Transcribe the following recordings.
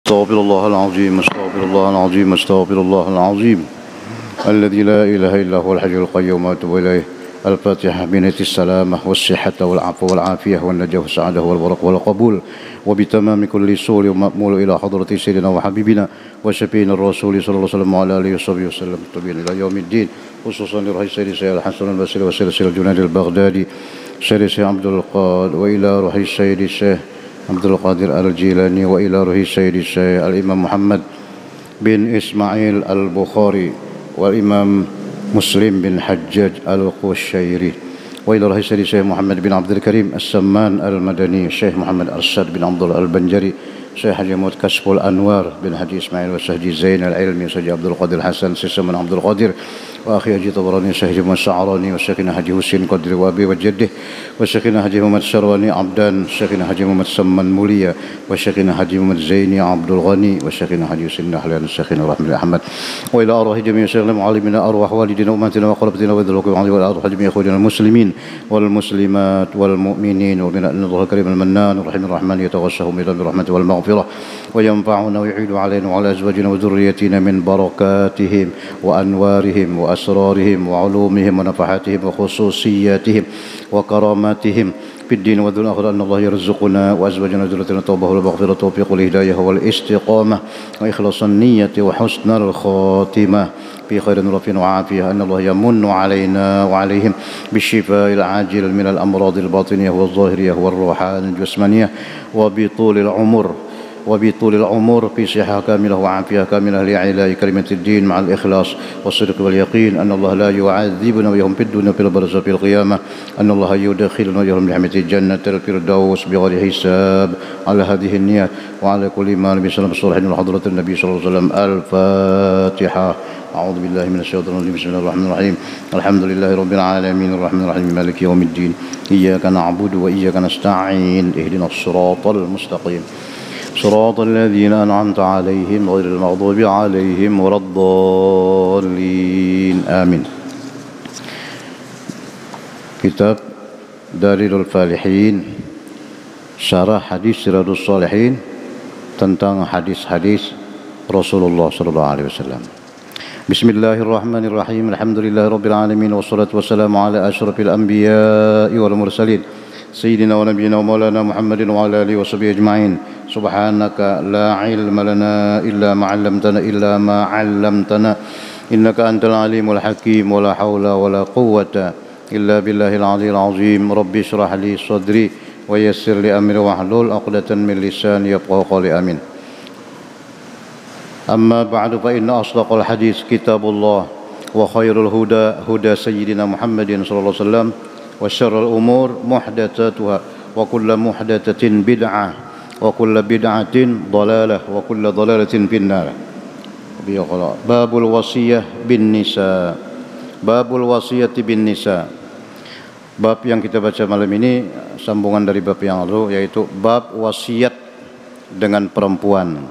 استغفر الله العظيم استغفر الله العظيم استغفر الله العظيم الذي لا إله إلا هو الحي القيوم وأتوب إليه. الفاتحة بنية السلامة والصحة والعفو والعافية والنجاة والسعادة والبركة والقبول وبتمام كل سور ومأمول إلى حضرة سيدنا وحبيبنا وشفينا الرسول صلى الله عليه وسلم وعلى آله وصحبه وسلم طبيعا إلى يوم الدين، خصوصا لرئيس سيد الحسن البصري وسيد الجنيد البغدادي سيد عبد القادر، وإلى روح السيد الشيخ عبد القادر الجيلاني، وإلى روح السيد الشيخ الإمام محمد بن إسماعيل البخاري والإمام مسلم بن حجاج القشيري، وإلى روح السيد الشيخ محمد بن عبد الكريم السمان المدني، الشيخ محمد أرشد بن عبد الله البنجري، شيخ حاجي محمد كشف الأنوار بن حاجي إسماعيل وسهجي زين العلمي وسهجي عبد القادر الحسن سيسم بن عبد القادر، وأخي حجي طبراني شيخ محمد الشعراني، وشيخنا حجي حسين قدر وأبي وجده، وشيخنا حجي محمد الشرواني عبدان، وشيخنا حجي محمد سمان موليا، وشيخنا حجي محمد زيني عبد الغني، وشيخنا حجي حسين نحلان، وشيخنا رحمة الله أحمد، وإلى أرواح جميع شيخنا معلمنا أرواح والدنا وأمتنا وقربتنا وذلك وإلى أرواح جميع أخواننا المسلمين والمسلمات والمؤمنين، ومن أن الله الكريم المنان الرحيم الرحمن يتغشهم إلى برحمته والمغفرة وينفعنا ويعيد علينا وعلى أزواجنا وذريتنا من بركاتهم وأنوارهم وأسرارهم وعلومهم ونفحاتهم وخصوصياتهم وكراماتهم في الدين والدنيا والآخرة، أن الله يرزقنا وأزواجنا وذريتنا التوبة والمغفرة والتوفيق والهداية والاستقامة وإخلاص النية وحسن الخاتمة في خير رفيع وعافية، أن الله يمن علينا وعليهم بالشفاء العاجل من الأمراض الباطنية والظاهرية والروحانية الجسمانية وبطول العمر في صحة كاملة وعافية كاملة لإعلاء كلمة الدين مع الإخلاص والصدق واليقين، أن الله لا يعذبنا ويهم في الدنيا في البرزخ في القيامة، أن الله يدخلنا ويهم برحمة الجنة الفردوس بغير حساب. على هذه النيات وعلى كل ما نبي صلى الله عليه وسلم وحضرة النبي صلى الله عليه وسلم. الفاتحة. أعوذ بالله من الشيطان الرجيم. بسم الله الرحمن الرحيم. الحمد لله رب العالمين الرحمن الرحيم مالك يوم الدين، إياك نعبد وإياك نستعين، اهدنا الصراط المستقيم صراط الذين أنعمت عليهم غير المغضوب عليهم ولا الضالين آمين. Kitab Dalilul Falihin, syarah hadis Siratus Salihin tentang hadis-hadis Rasulullah sallallahu alaihi wasallam. Bismillahirrahmanirrahim. Alhamdulillahirabbil alamin wassalatu wassalamu ala asyrafil anbiya'i wal mursalin sayyidina wa nabiyyina wa maulana Muhammadin wa ala alihi washabihi ajma'in. Subhanaka la ilma lana illa ma 'allamtana innaka antal alimul hakim wa la haula wa la quwwata illa billahil aliyyil azim. Rabbi shrah li sadri wa yassir li amri wahlul 'uqdatam min lisani yafqahu qawli. Amin. Amma ba'du, fa inna asdaqal hadis kitabullah wa khairul huda sayyidina Muhammadin sallallahu alaihi wasallam wa syarrul umur muhdatsatuha wa kullu muhdatsatin bid'ah wa kullu bid'atin dhalalah wa kullu dhalalatin finnar. Babul wasiyah bin nisa. Babul wasiyati bin nisa. Bab yang kita baca malam ini sambungan dari bab yang lalu, yaitu bab wasiat dengan perempuan.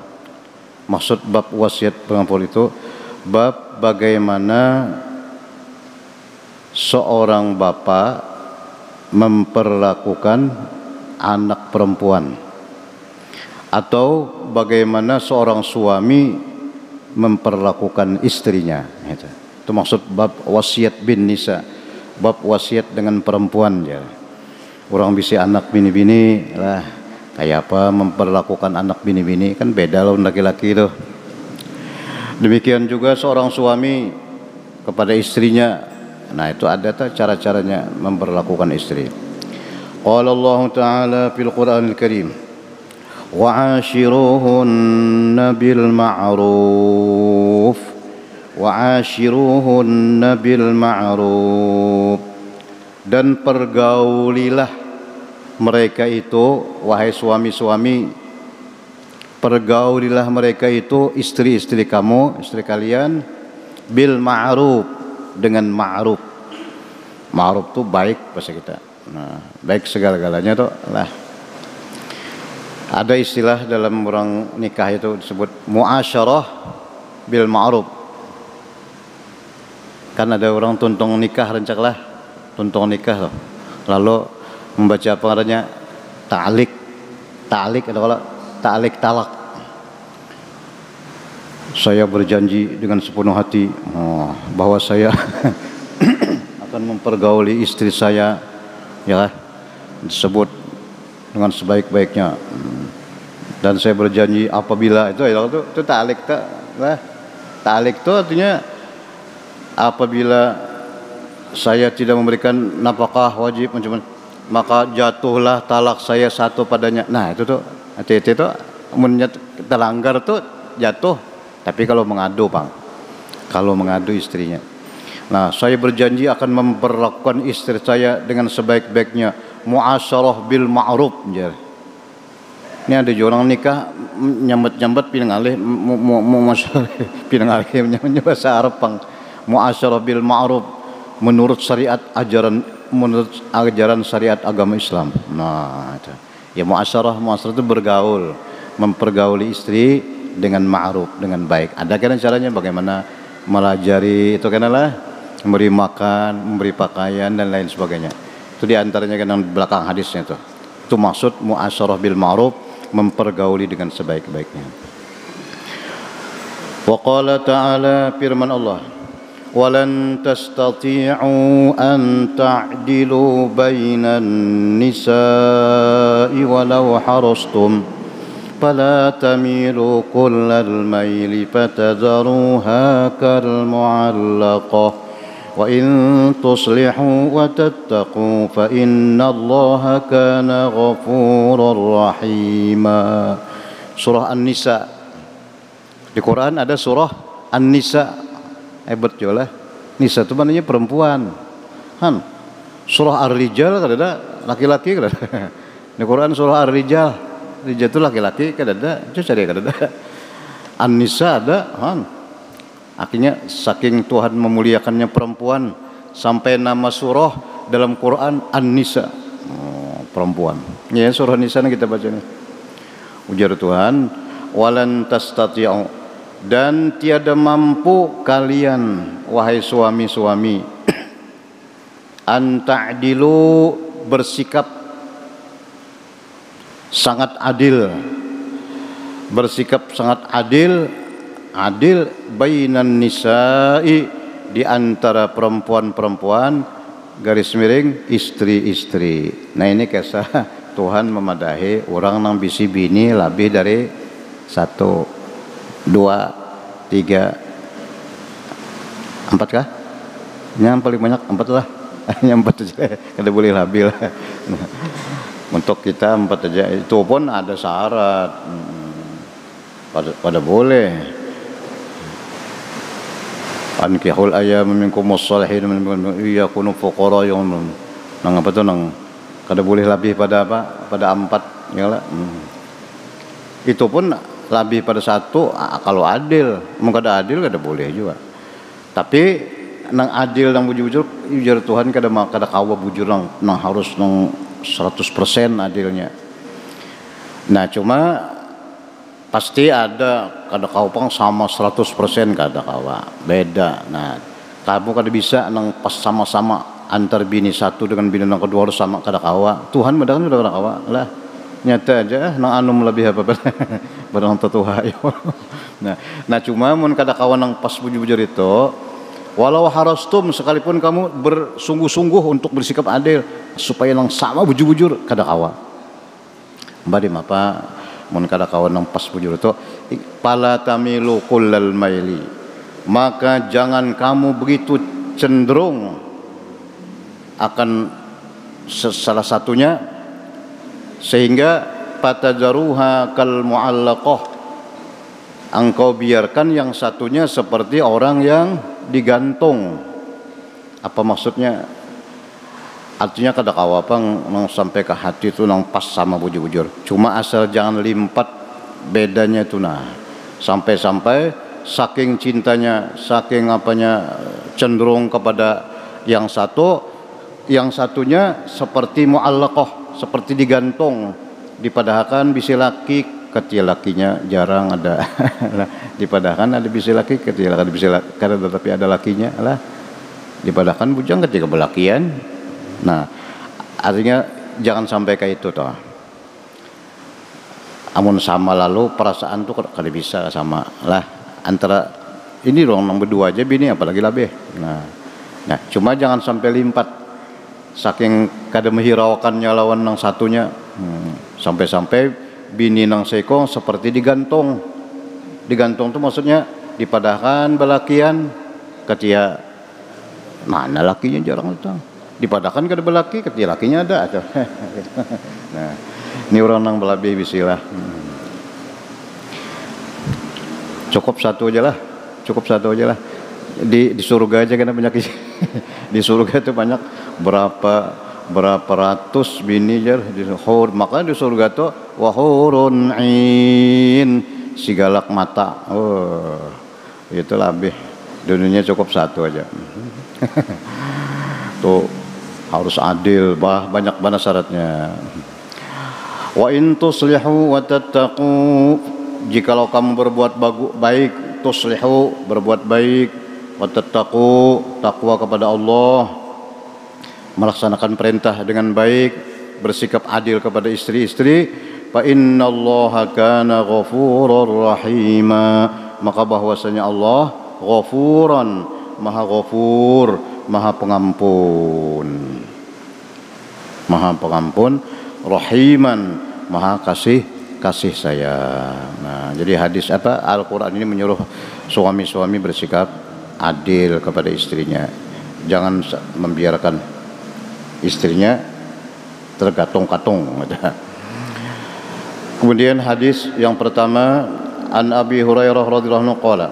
Maksud bab wasiat perempuan itu bab bagaimana seorang bapak memperlakukan anak perempuan, atau bagaimana seorang suami memperlakukan istrinya. Itu maksud bab wasiat bin nisa, bab wasiat dengan perempuan. Ya. Orang bisa anak bini-bini lah, kayak apa memperlakukan anak bini-bini, kan beda loh laki-laki itu. Demikian juga seorang suami kepada istrinya. Nah, itu ada cara-caranya memperlakukan istri. Qala Allah Ta'ala fil Qur'anil Karim, wa'ashiruhunna bil ma'ruf wa'ashiruhunna bil ma'ruf, dan pergaulilah mereka itu, wahai suami-suami, pergaulilah mereka itu istri-istri kamu, istri kalian, bil ma'ruf, dengan ma'ruf. Ma'ruf itu baik bahasa kita. Nah, baik segala-galanya tuh lah. Ada istilah dalam orang nikah itu disebut muasyarah bil ma'ruf. Kan ada orang tuntung nikah, rencaklah tuntung nikah loh. Lalu membaca apa namanya? Ta'lik. Ta'lik ada kalau ta'lik talak. saya berjanji dengan sepenuh hati bahwa saya akan mempergauli istri saya, ya, disebut dengan sebaik-baiknya. Dan saya berjanji apabila itu ta'alik ta'alik itu artinya apabila saya tidak memberikan nafkah wajib maka jatuhlah talak saya satu padanya. Nah itu tuh hati-hati itu terlanggar tuh jatuh. Tapi kalau mengadu Bang, kalau mengadu istrinya, nah saya berjanji akan memperlakukan istri saya dengan sebaik-baiknya, muasyarah bil ma'ruf. Ini ada orang nikah nyambet pinang alih pinang alih bahasa Arab Bang. Muasyarah bil ma'ruf menurut syariat ajaran syariat agama Islam. Nah itu ya, muasyarah itu bergaul, mempergauli istri dengan ma'ruf, dengan baik. Ada kan caranya bagaimana melajari itu kan lah, memberi makan, memberi pakaian dan lain sebagainya. Itu diantaranya kan yang belakang hadisnya itu. Itu maksud muasyarah bil ma'ruf, mempergauli dengan sebaik-baiknya. Wa qala ta'ala, firman Allah, walan tastati'u an ta'dilu bainan nisa'i walau harastum fala tamilu kullal maili fatadharuha kal mu'allaqah wa in tuslihu wa tattaqu fa innallaha kana ghafurur rahima. Surah An-Nisa. Di Quran ada surah An-Nisa. Hebat juga lah. Nisa itu maknanya perempuan. Surah Ar-Rijal ada laki-laki ada. Di Quran surah Ar-Rijal. Rijal itu laki-laki ada. Itu cari ada. An-Nisa ada. Akhirnya saking Tuhan memuliakannya perempuan sampai nama surah dalam Quran An-Nisa. Perempuan. Ya, surah Nisa kita baca nih. Ujar Tuhan, walan tastati'u, dan tiada mampu kalian wahai suami-suami an ta'dilu, bersikap sangat adil, bersikap sangat adil bainan nisa'i, di antara perempuan-perempuan, garis miring istri-istri. Nah ini kisah Tuhan memadahi orang nang bisi bini lebih dari 1, 2, 3, 4 kah? Yang paling banyak 4 lah. Yang 4 aja, kada boleh labil. Untuk kita 4 aja. Itu pun ada syarat. Pada boleh. Ankihul ayam minkum wassalihin yakunu fuqara yang nang apa tuh nang kada boleh lebih pada apa? Pada 4 ya lah. Itu pun lebih pada 1 kalau adil. Mau kada adil kada boleh juga. Tapi nang adil nang bujur-bujur ujar Tuhan kada kawa bujur nang harus nang 100% adilnya. Nah cuma pasti ada kada kaupang sama 100% kada kawa, beda. Nah kamu kada bisa nang pas sama-sama antar bini satu dengan bini nang kedua harus sama kada kawa. Tuhan medakan udah kada kawa lah, nyata aja nang anum lebih apa barang tetuha. Nah cuma mun kada kawa nang pas bujur-bujur itu, walau harastum, sekalipun kamu bersungguh-sungguh untuk bersikap adil supaya nang sama bujur-bujur kada kawa. Badim apa mun kada kawa nang pas bujur itu, pala tamilu kullal maili, maka jangan kamu begitu cenderung akan salah satunya sehingga patadzaruha kal muallaqah, engkau biarkan yang satunya seperti orang yang digantung. Apa maksudnya? Artinya kada kawa pang nang sampai ke hati itu nang pas sama bujur-bujur. Cuma asal jangan limpat bedanya itu nah. Sampai-sampai saking cintanya, saking apanya cenderung kepada yang satu, yang satunya seperti muallaqah, seperti digantung, dipadahkan bisi laki ketia lakinya jarang ada. Dipadahkan ada bisi laki ketia ada bisi laki, tetapi ada lakinya lah. Dipadahkan bujang ketika belakian. Nah, artinya jangan sampai kayak itu toh. Amun sama lalu perasaan tuh kada bisa sama lah. antara ini orang berdua aja bini apalagi labeh. Nah, cuma jangan sampai limpat. Saking kada menghiraukannya lawan nang satunya. Sampai-sampai bini nang seko seperti digantung. Digantung tuh maksudnya dipadahkan belakian ketia mana lakinya jarang datang. Dipadahkan kada belaki ketia lakinya ada. Nah, ini orang nang belabeh bisilah. Cukup satu aja lah. Di surga aja kan banyak di surga itu banyak berapa ratus bini jar di hur, maka di surga tuh wahurun ain si galak mata. Oh, itu lebih dunia cukup satu aja. Tuh harus adil, banyak banget syaratnya. Wa in tuslihu wa tattaqu, jikalau kamu berbuat baik, tuslihu berbuat baik, wa tattaqu takwa kepada Allah, melaksanakan perintah dengan baik, bersikap adil kepada istri-istri, fa innallaha kana ghafurur rahima, maka bahwasanya Allah ghafuran, maha ghafur, maha pengampun, rahiman, maha kasih sayang. Nah, jadi hadis Al-Qur'an ini menyuruh suami-suami bersikap adil kepada istrinya. Jangan membiarkan istrinya tergatung-gatung. Kemudian hadis yang pertama, an Abi Hurairah radhiyallahu anhu qala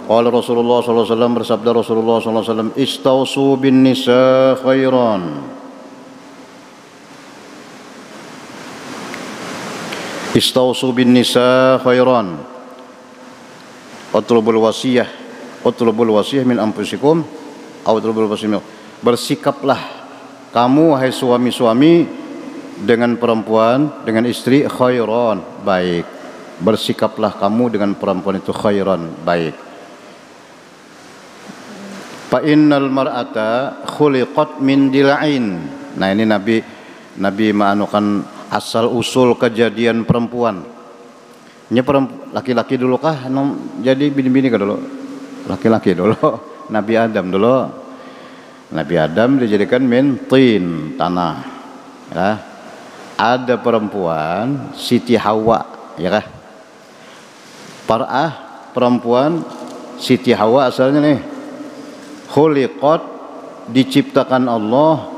Rasulullah sallallahu alaihi wasallam, bersabda Rasulullah sallallahu alaihi wasallam, istausu bin nisa khairan. Istausu bin nisa khairan. Utlubul wasiyah min anfusikum aw utlubul wasiyah. Bersikaplah kamu wahai suami-suami dengan perempuan, dengan istri khairan, baik. Bersikaplah kamu dengan perempuan itu khairan, baik. Fa innal mar'ata khuliqat min dila'in. Nah, ini Nabi ma'anukan asal usul kejadian perempuan. Ini laki-laki dulu kah jadi bini-bini kah dulu? Laki-laki dulu. Nabi Adam dulu. Nabi Adam dijadikan min tin, tanah. Ya. Ada perempuan Siti Hawa, ya kah? Perempuan Siti Hawa asalnya nih. Khuliqat, diciptakan Allah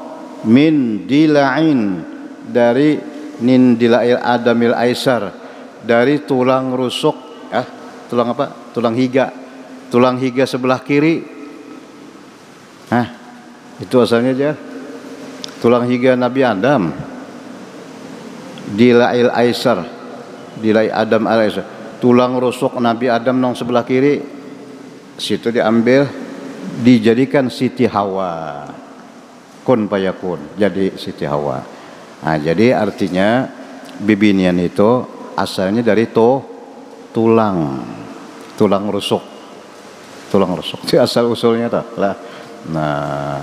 min dila'in, dari dila'il adamil aisar, dari tulang rusuk, tulang apa? Tulang higa sebelah kiri. Itu asalnya aja. Tulang higa Nabi Adam. Dila'il aisar, dila'il adam al aisar. Tulang rusuk Nabi Adam nang sebelah kiri. Situ diambil, dijadikan Siti Hawa. Kun payakun, jadi Siti Hawa. Nah, jadi artinya bibinian itu asalnya dari tulang rusuk itu asal usulnya lah. Nah,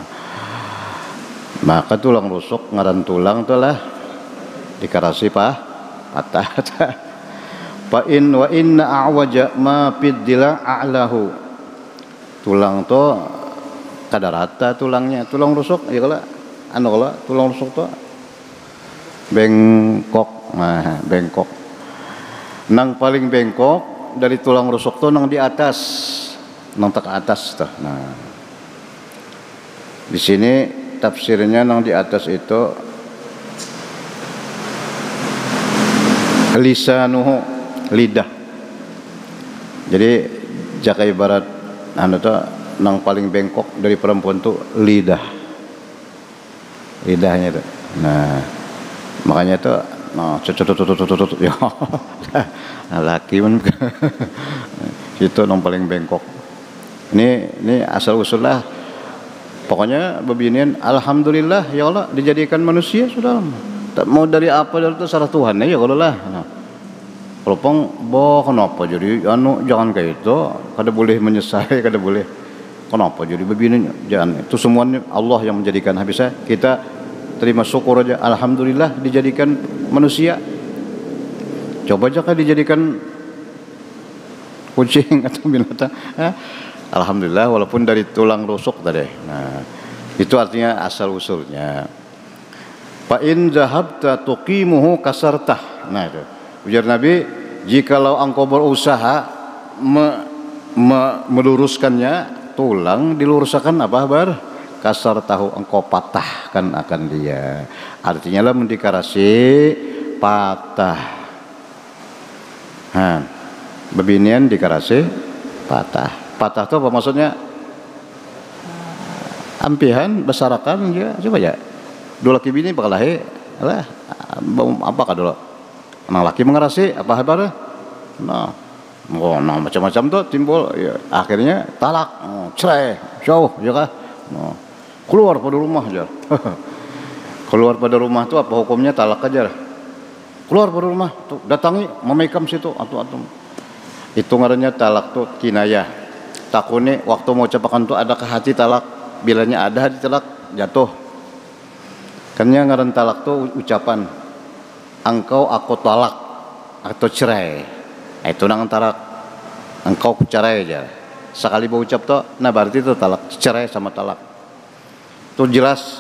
maka tulang rusuk ngaran tulang tuh lah dikarasi patah. Fa in wa inna a'waja ma fid dila a'lahu. Tulang tuh kada rata tulangnya. Tulang rusuk ya kalau tulang rusuk tuh bengkok. Nah, bengkok. Nang paling bengkok dari tulang rusuk tuh nang di atas. Nang ke atas tuh. Nah. Di sini tafsirnya nang di atas itu lisanuhu, lidah. Jadi jaka ibarat nang paling bengkok dari perempuan tuh lidahnya tuh. Nah, makanya tuh tutut ya. Laki pun itu nang paling bengkok. Ini asal usul lah. Pokoknya bebinian alhamdulillah ya Allah dijadikan manusia sudah. Tak mau dari apa dari itu salah Tuhan ya kalau lah. Kalau kenapa jadi jangan kayak itu, kada boleh menyesal, kada boleh. Kenapa jadi begini? Jangan. Itu semuanya Allah yang menjadikan. Habisnya kita terima syukur aja. Alhamdulillah dijadikan manusia. Coba aja kan dijadikan kucing atau binatang. Alhamdulillah walaupun dari tulang rusuk tadi. Nah, itu artinya asal usulnya. Fa in zahabta tuqimuhu kasartah. Nah itu. Ujar Nabi, jikalau engkau berusaha meluruskannya, tulang diluruskan apa bar? Kasar tahu engkau patahkan akan dia. Artinya lah mendikarasi patah. Nah, bebinian dikarasi patah. Patah itu apa maksudnya? Ampihan besarakan ya, coba ya. Dua laki bini bakal lahir, lah apa kah dulu? Anak laki mengarasi apa kabar? Nah, macam-macam tuh timbul. Ya, akhirnya talak, cerai, jauh, ya kah? Nah, keluar pada rumah aja. Keluar pada rumah tuh apa hukumnya? Talak aja. Keluar pada rumah, tuh datangi, memekam situ, atau itu ngarannya talak tuh kinayah. Takune waktu mau ucapakan tuh ada ke hati talak, bilanya ada hati talak jatuh. Karena ngaran talak tuh ucapan engkau aku talak atau cerai. Itu nang talak engkau ku cerai aja. Sekali berucap tuh, nah berarti itu talak, cerai sama talak. Tuh jelas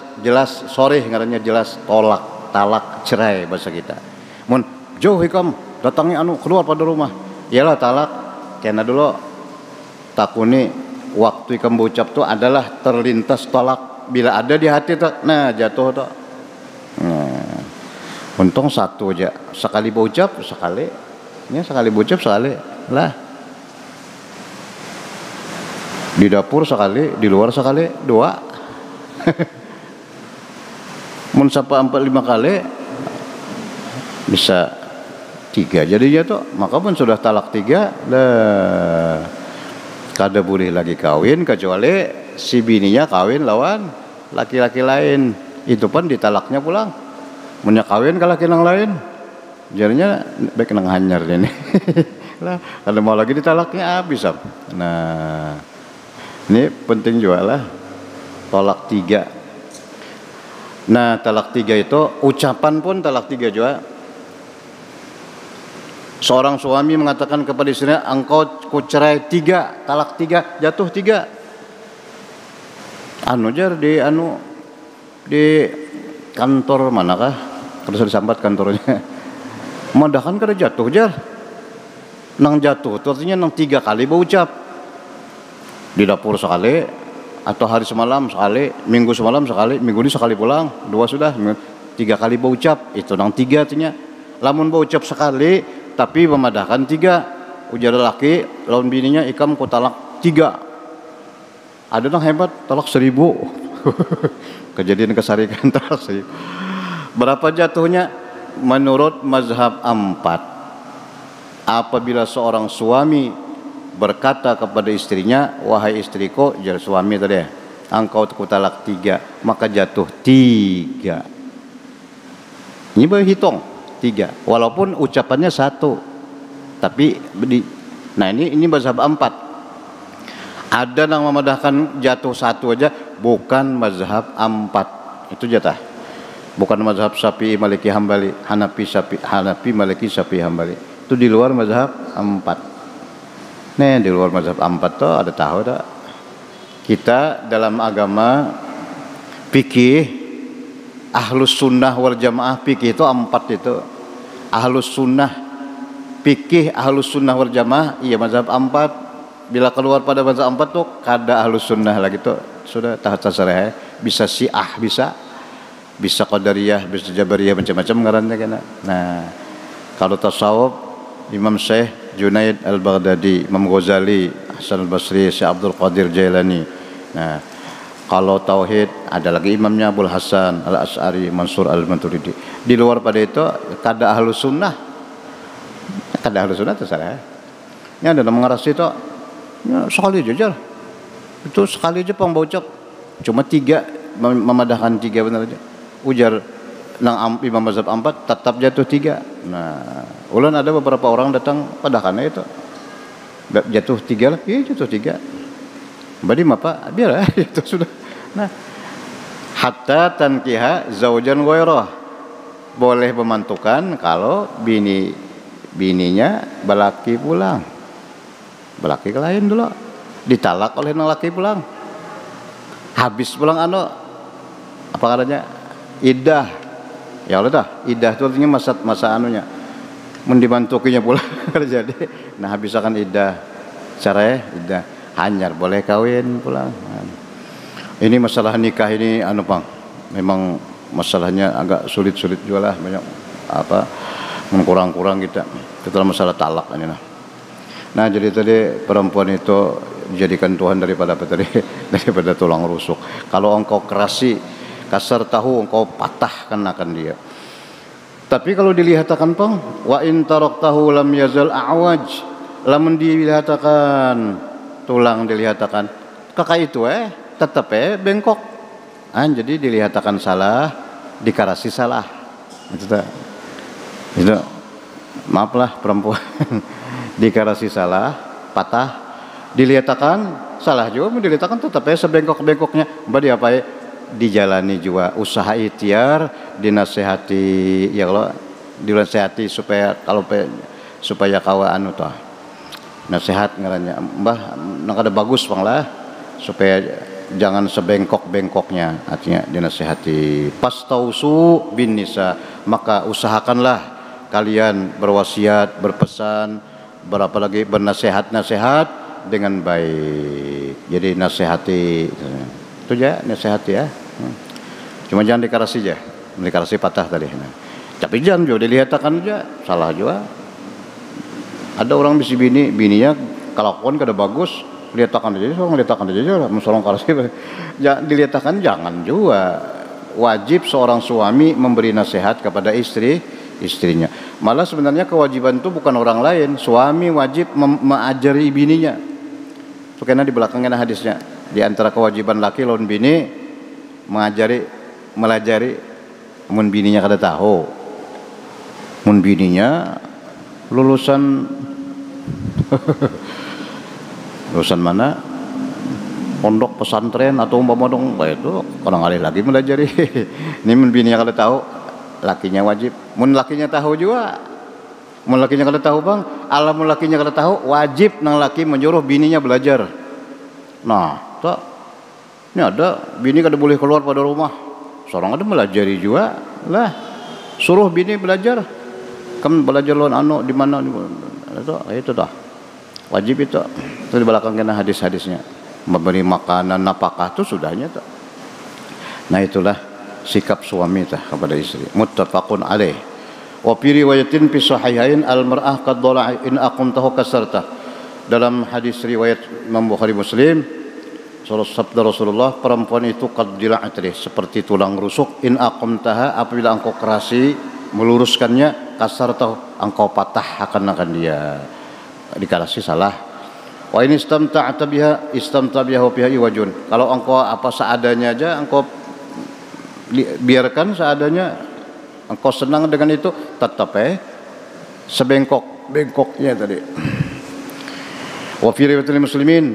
sorry ngarannya jelas tolak, talak, cerai bahasa kita. Mun jauh ikam datangi anu keluar pada rumah. Iyalah talak. Karena dulu takuni waktu ikam berucap tuh adalah terlintas talak. Bila ada di hati tuh, nah jatuh tuh. Nah, untung satu aja. Sekali berucap sekali. Ya sekali berucap sekali lah. Di dapur sekali, di luar sekali, dua. Mun sampai 4-5 kali bisa 3 jadinya tuh, maka pun sudah talak 3 lah. Kada boleh lagi kawin kecuali si bininya kawin lawan laki-laki lain, itu pun ditalaknya pulang. Punya kawin ke laki yang lain jadinya baik nang hanyar ini. Lah kalau mau lagi ditalaknya habis. Nah ini penting juga lah talak 3. Nah talak 3 itu ucapan pun talak 3 juga. Seorang suami mengatakan kepada istrinya, engkau ku cerai 3, talak 3, jatuh 3. Anu jar di kantor manakah? Terus disambat kantornya. Madahkan kada jatuh jar. Nang jatuh itu artinya nang 3 kali berucap. Di dapur sekali, atau hari semalam sekali, minggu semalam sekali, minggu ini sekali pulang, 2 sudah, 3 kali berucap, itu nang 3 artinya. Lamun berucap sekali, tapi memadahkan 3, ujar laki, lawan bininya ikam ku talak 3. Ada nang hebat, talak 1000. Kejadian kesarikan talak 1000. Berapa jatuhnya? Menurut mazhab 4, apabila seorang suami berkata kepada istrinya, wahai istriku, jar suami tadi, engkau ku talak 3, maka jatuh 3. Ini berhitung 3, walaupun ucapannya 1, tapi nah ini mazhab 4. Ada yang memadahkan jatuh 1 aja, bukan mazhab 4. Itu jatah. Bukan mazhab Syafi'i, Maliki, Hambali, Hanafi, Maliki, Syafi'i, Hambali. Itu di luar mazhab 4. Nih di luar mazhab 4 tuh ada tahu tak? Kita dalam agama fikih Ahlus Sunnah wal Jamaah, fikih itu 4 itu. Ahlus Sunnah fikih, Ahlus Sunnah wal Jamaah, iya mazhab 4. Bila keluar pada mazhab 4 tuh kada Ahlus Sunnah lagi tuh, sudah tahat tasareh. Bisa Syiah, bisa Qadariyah, bisa Jabariyah, macam-macam ngarannya kena. Nah, kalau tasawuf Imam Syekh Junaid Al-Baghdadi, Imam Ghazali, Hasan Al-Basri, Syekh Abdul Qadir Jailani. Nah, kalau tauhid ada lagi imamnya Abul Hasan Al-Asy'ari, Mansur Al-Maturidi. Di luar pada itu kada Ahlus Sunnah. Kada Ahlus Sunnah terserah. Ini ada mengaras itu ya, sekali aja. Itu sekali aja pang baucap. Cuma 3 memadahkan 3 benar aja. Ujar nang Imam mazhab 4 tetap jatuh 3. Nah, ulan ada beberapa orang datang padahkannya itu. Jatuh 3 lah. Iya jatuh 3. Badi apa? Biar itu sudah. Nah, hatta tankiha zaujan ghairah. Boleh memantukan kalau bininya balaki pulang. belaki ke lain dulu, ditalak oleh laki pulang, habis pulang apa katanya iddah, ya udah dah iddah itu artinya masa anunya mendibantukinya pula jadi, nah habis akan iddah cerai iddah hanyar boleh kawin pulang. Ini masalah nikah ini Pang, memang masalahnya agak sulit-sulit juga lah, banyak apa kurang-kurang kita masalah talak ini nah. Nah jadi tadi perempuan itu dijadikan Tuhan daripada apa tadi daripada tulang rusuk. Kalau engkau kerasi kasar tahu, engkau patahkan akan dia. Tapi kalau dilihatkan Pang, wa in taraktahu lam yazal a'waj, lamun dilihatkan tulang dilihatkan kakak itu tetap bengkok. Jadi dilihatkan salah, dikarasi salah. Itu maaflah perempuan dikarasi salah, patah, dilihatkan salah juga, dilihatkan tetap sebengkok-bengkoknya. Berarti apa dijalani juga usaha ikhtiar, dinasehati ya Allah, dinasehati supaya supaya kawa toh nasihat ngarannya mbah nak ada bagus Bang lah, supaya jangan sebengkok-bengkoknya, artinya dinasehati. Pastausu bin nisa, maka usahakanlah kalian berwasiat, berpesan, apalagi bernasihat-nasihat dengan baik. Jadi nasihati itu aja, nasihati ya. Cuma jangan dikarasi aja, dikarasi patah tadi. Tapi jangan juga dilihatkan aja, salah juga. Ada orang bisi bininya kelakuan kada bagus, lihatkan aja, lihatkan aja, musolong karasi. Ya, dilihatkan jangan juga. Wajib seorang suami memberi nasihat kepada istrinya. Malah sebenarnya kewajiban itu bukan orang lain, suami wajib mengajari bininya. Itu karena di belakangnya hadisnya, di antara kewajiban laki lawan bini melajari, mun bininya kada tahu, mun bininya lulusan mana, pondok pesantren atau umpama dong, itu orang alih lagi melajari. Ini mun bininya kada tahu, lakinya wajib. Mun lakinya tahu juga, mun lakinya kada tahu Bang, mun lakinya kada tahu, wajib nang laki menyuruh bininya belajar. Nah, tak, ini ada bini kada boleh keluar pada rumah, seorang ada melajari juga lah, suruh bini belajar. Kamu belajar lawan di mana itu dah wajib itu di belakang kena hadis-hadisnya, memberi makanan napakah itu sudahnya tak. Nah itulah sikap suami kepada istri. Muttafaqun alaih. Wa fi riwayatin fi sahihain al mar'ah qad dala'a in aqamtahu kasarta. Dalam hadis riwayat Imam Bukhari Muslim, sabda Rasulullah, perempuan itu qad dila'at seperti tulang rusuk, in aqamtaha, apabila engkau kerasi meluruskannya, kasarta, engkau patah akan dia, dikarasi salah. Wa in istamta'ta biha biha iwajun. Kalau engkau apa seadanya aja, engkau biarkan seadanya, engkau senang dengan itu, tetap sebengkok-bengkoknya tadi. Wa fi riwayatil muslimin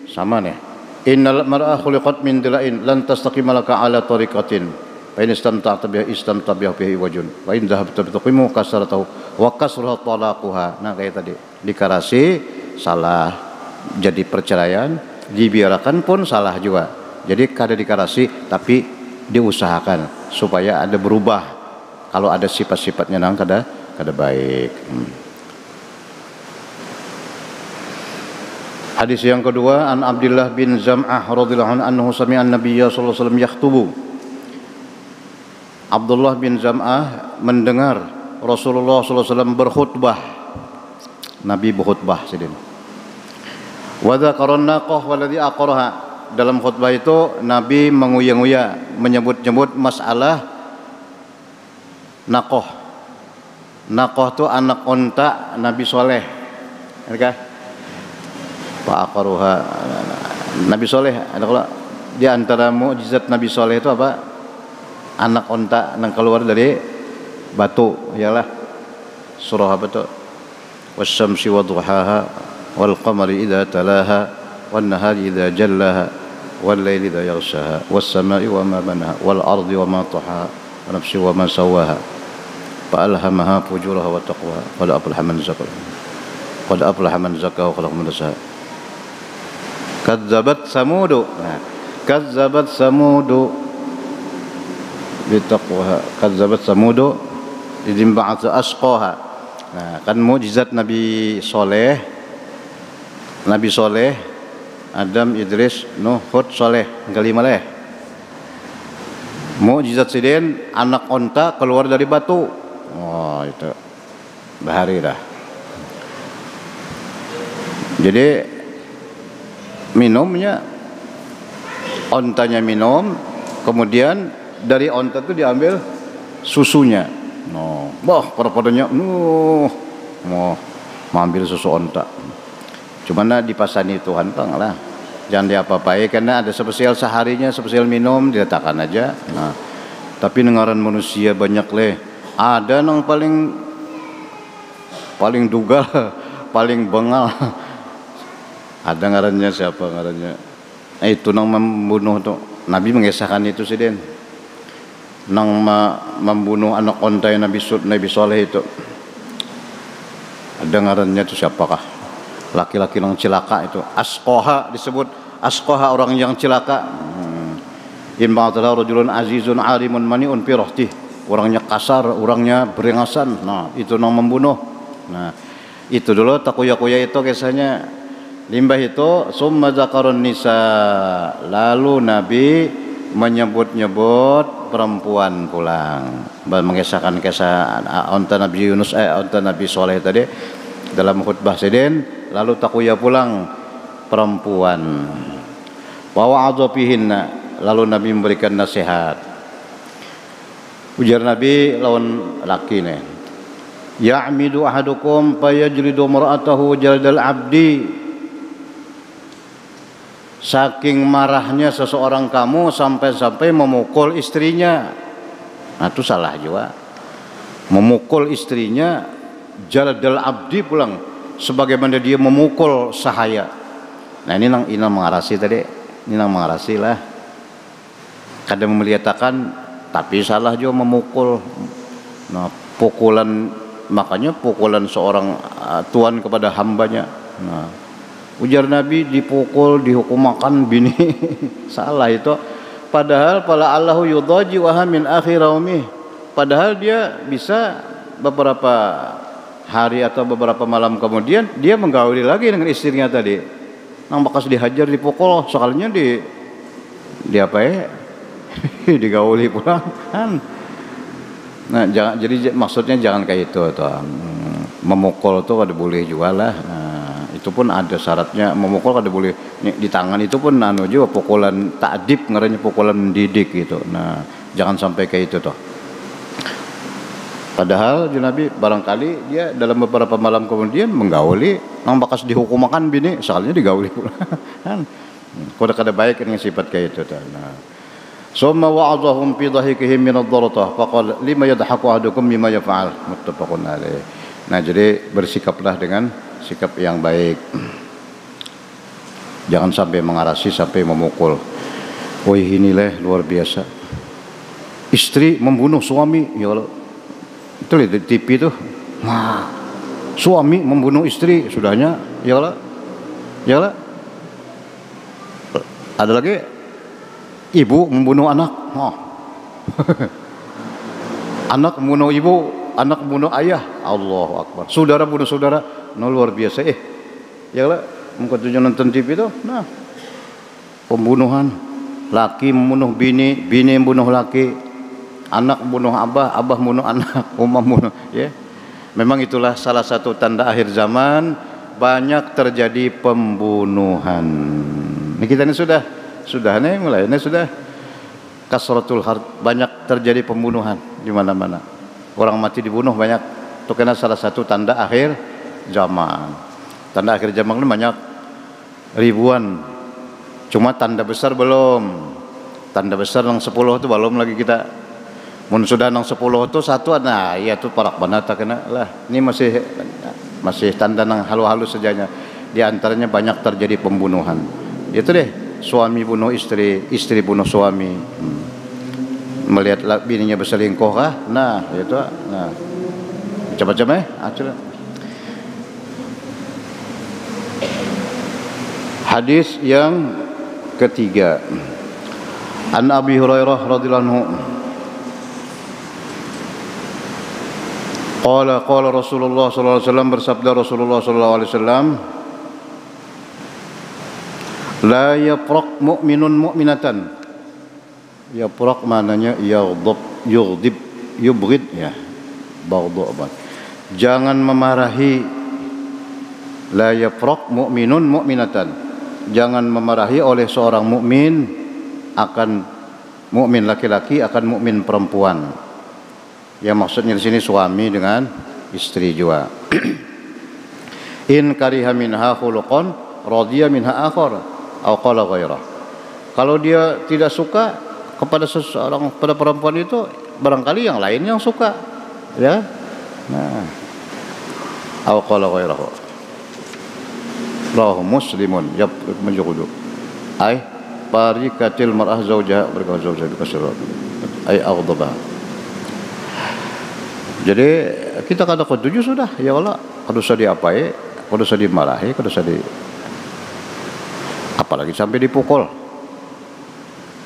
sama nih, innal mar'a khuliqat min dila'in lan tastaqima laka ala tariqatin fa in istamta'ta biha bihi wajun wa in dhahabta tuqimu kasaratahu wa kasruha talaquha. Nah kayak tadi, dikarasi salah jadi perceraian, dibiarkan pun salah juga. Jadi kada dikarasi tapi diusahakan supaya ada berubah kalau ada sifat-sifatnya nang kada baik. Hadis yang kedua, an Abdullah bin Zam'ah radhiyallahu anhu sami'a an-nabiy sallallahu alaihi wasallam yakhtubu. Abdullah bin Zam'ah mendengar Rasulullah sallallahu alaihi wasallam berkhutbah. Nabi berkhutbah sedin. Wa dzakara an-naqah walladhi aqaraha. Dalam khutbah itu Nabi menguya-nguya, menyebut-nyebut masalah naqah. Naqah itu anak unta Nabi Soleh. Oke? Pak Akaruha, Nabi Soleh ada kalau di antara mukjizat Nabi Soleh itu apa? Anak unta yang keluar dari batu, ialah surah apa itu? Wasyamsi wadduhaha wal qamari idza talaha wan nahari idza jallaha wal laili idza yaghshaha was samai wa ma banaha wal ardi wa ma tahaha wa nafsi wa ma sawaha fa alhamaha fujuraha wa taqwaha qad aflaha man zakaraha. qad aflaha man zakkaha wa khalaqa man dassaha. Kadzabat samudu. Nah, kadzabat samudu bitaqwaha. Kadzabat samudu idzin ba'atsa asqaha. Nah, kan mukjizat Nabi Soleh, Adam, Idris, Nuh, Hud, Soleh, kelima leh. Mukjizat sidin anak onta keluar dari batu. Oh, itu bahari dah. Jadi minumnya, ontanya minum, kemudian dari onta itu diambil susunya. No, pada-padanya, mau ambil susu onta. Cuman dipasani Tuhan bang lah. Jangan diapa-apai karena ada spesial seharinya, spesial minum diletakkan aja. Nah, tapi dengaran manusia banyak leh. Ada yang paling dugal, paling bengal. Ada ngarannya siapa ngarannya? Itu nang membunuh tuh. Nabi mengisahkan itu sih Den. Nang membunuh anak onta Nabi Soleh itu. Ada ngarannya itu siapakah? Laki-laki yang cilaka itu. Asqaha disebut. Asqaha orang yang cilaka. In ba'atala rajulun azizun alimun mani'un fi rahtih. Orangnya kasar, orangnya berengasan. Nah, itu nang membunuh. Nah, itu dulu takuya-kuya itu kisahnya. Limbah itu summa zakarun nisa. Lalu Nabi menyebut-nyebut perempuan pulang. Mengisahkan kisah onta Nabi Yunus, onta Nabi Soleh tadi dalam khutbah sidin. Lalu takuya pulang perempuan. Wa wa'adha fihinna. Lalu Nabi memberikan nasihat. Ujar Nabi lawan laki nih. Ya'midu ahadukum fayajlidu mar'atahu jaldal abdi. Saking marahnya seseorang kamu sampai-sampai memukul istrinya. Nah itu salah juga. Memukul istrinya jaldal abdi pulang. Sebagaimana dia memukul sahaya. Nah ini nang mengarasi tadi. Ini nang mengarasi lah. Kadang melihatkan tapi salah juga memukul. Nah pukulan, makanya pukulan seorang tuan kepada hambanya. Nah ujar Nabi dipukul, dihukum makan bini. Salah itu. Padahal pala Allahu yudhaji wa min akhir raumih. Padahal dia bisa beberapa hari atau beberapa malam kemudian dia menggauli lagi dengan istrinya tadi. Nang bekas dihajar, dipukul, sekalinya di apa ya? Digauli pulang kan. Nah, jadi maksudnya jangan kayak itu tuh. Memukul tuh kada boleh juga lah. Nah, itu pun ada syaratnya. Memukul kada boleh di tangan, itu pun juga pukulan ta'dib, ngarannya pukulan mendidik gitu. Nah, jangan sampai kayak itu tuh. Padahal Nabi barangkali dia dalam beberapa malam kemudian menggauli, nang bakas dihukum makan bini, soalnya digauli pula. Kan kada baik dengan sifat kayak itu tuh. Nah, summa wa'adhahum fi dhahikihim min ad-daratah faqala lima yadhaku ahadukum mimma yaf'al muttafaqun alaih. Nah, jadi bersikaplah dengan sikap yang baik. Jangan sampai mengarasi sampai memukul. Woi inilah luar biasa. Istri membunuh suami, ya Allah. Itu lihat di TV tuh. Nah, suami membunuh istri, sudahnya, ya Allah. Ya Allah. Ada lagi ibu membunuh anak. Oh. Anak membunuh ibu, anak membunuh ayah. Allahu Akbar. Saudara bunuh saudara. No, luar biasa. Ya Allah, engkau tujuan nonton TV itu. Nah, pembunuhan. Laki membunuh bini, bini membunuh laki. Anak membunuh abah, abah membunuh anak, umah membunuh. Ya. Memang itulah salah satu tanda akhir zaman, banyak terjadi pembunuhan. Ini kita ini sudah nih mulai ini sudah kasratul hard, banyak terjadi pembunuhan di mana-mana. Orang mati dibunuh banyak. Itu karena salah satu tanda akhir zaman. Tanda akhir zaman ini banyak ribuan. Cuma tanda besar belum. Tanda besar yang 10 itu belum lagi kita. Mun sudah nang 10 itu satu, nah iya tuh parak banata kena lah. Ini masih tanda nang halus-halus sajanya. Di antaranya banyak terjadi pembunuhan. Itu deh, suami bunuh istri, istri bunuh suami. Melihat bininya berselingkuh kah? Nah, itu nah. Macam-macam Hadis yang ketiga, An Abi Hurairah radhiyallahu anhu qala Rasulullah sallallahu alaihi wasallam, bersabda Rasulullah sallallahu alaihi wasallam, la yafraq mu'minun mu'minatan. Yafraq maknanya yughdib yubghid ya, baghdha. Jangan memarahi, la yafraq mu'minun mu'minatan. Jangan memarahi oleh seorang mukmin akan mukmin laki-laki akan mukmin perempuan. Yang maksudnya di sini suami dengan istri juga. In kariha minha khuluqan radiya minha akhar atau qala ghairah. Kalau dia tidak suka kepada seseorang, pada perempuan itu, barangkali yang lain yang suka, ya. Nah, atau qala ghairah. Rawahu Muslimun menjudu. Ay parikatil mar'ah zaujaha berkazaujaha bikasrat. Ay aghdaba. Jadi kita kada ketuju sudah, ya Allah, kada usah diapai, kada usah dimarahi, kada usah apalagi sampai dipukul.